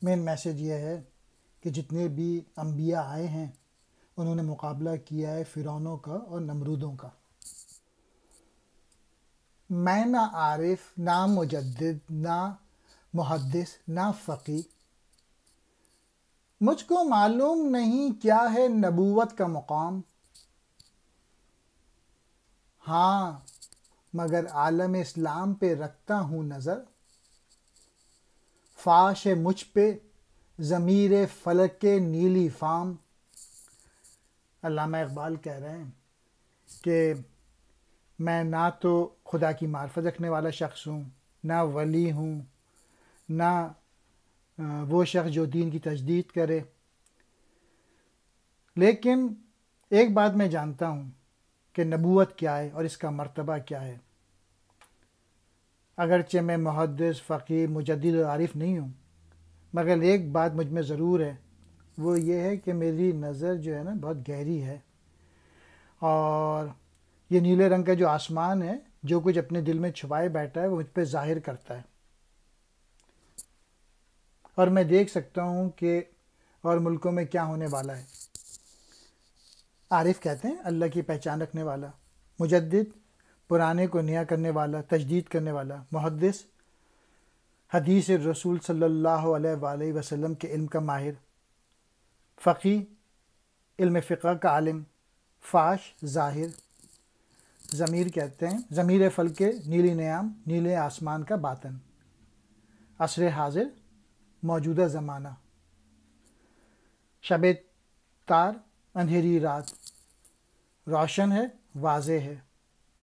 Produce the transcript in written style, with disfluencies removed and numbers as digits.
مین message یہ ہے کہ جتنے بھی انبیاء آئے ہیں انہوں نے مقابلہ کیا ہے فرعونوں کا اور نمرودوں کا۔ میں نہ عارف، نہ مجدد، نہ محدث، نہ فقی، مجھ کو معلوم نہیں کیا ہے نبوت کا مقام۔ ہاں مگر عالم اسلام پہ رکھتا ہوں نظر، فاش ہے مجھ پہ ضمیر فلک کے نیلی فام۔ علامہ اقبال کہہ رہے ہیں کہ میں نہ تو خدا کی معرفت رکھنے والا شخص ہوں، نہ ولی ہوں، نہ وہ شخص جو دین کی تجدید کرے، لیکن ایک بات میں جانتا ہوں کہ نبوت کیا ہے اور اس کا مرتبہ کیا ہے۔ اگرچہ میں محدث، فقیر، مجدد اور عارف نہیں ہوں، مگر ایک بات مجھ میں ضرور ہے، وہ یہ ہے کہ میری نظر جو ہے نا بہت گہری ہے، اور یہ نیلے رنگ کا جو آسمان ہے جو کچھ اپنے دل میں چھپائے بیٹھا ہے وہ مجھ پہ ظاہر کرتا ہے، اور میں دیکھ سکتا ہوں کہ اور ملکوں میں کیا ہونے والا ہے۔ عارف کہتے ہیں اللہ کی پہچان رکھنے والا، مجدد پرانے کو نیا کرنے والا، تجدید کرنے والا، محدث حدیث رسول صلی اللہ علیہ وآلہ وسلم کے علم کا ماہر، فقی علم فقہ کا عالم، فاش ظاہر، ضمیر کہتے ہیں ضمیر فل کے نیلی نیام، نیلے آسمان کا باطن، عصر حاضر موجودہ زمانہ، شب تار اندھیری رات، روشن ہے واضح ہے،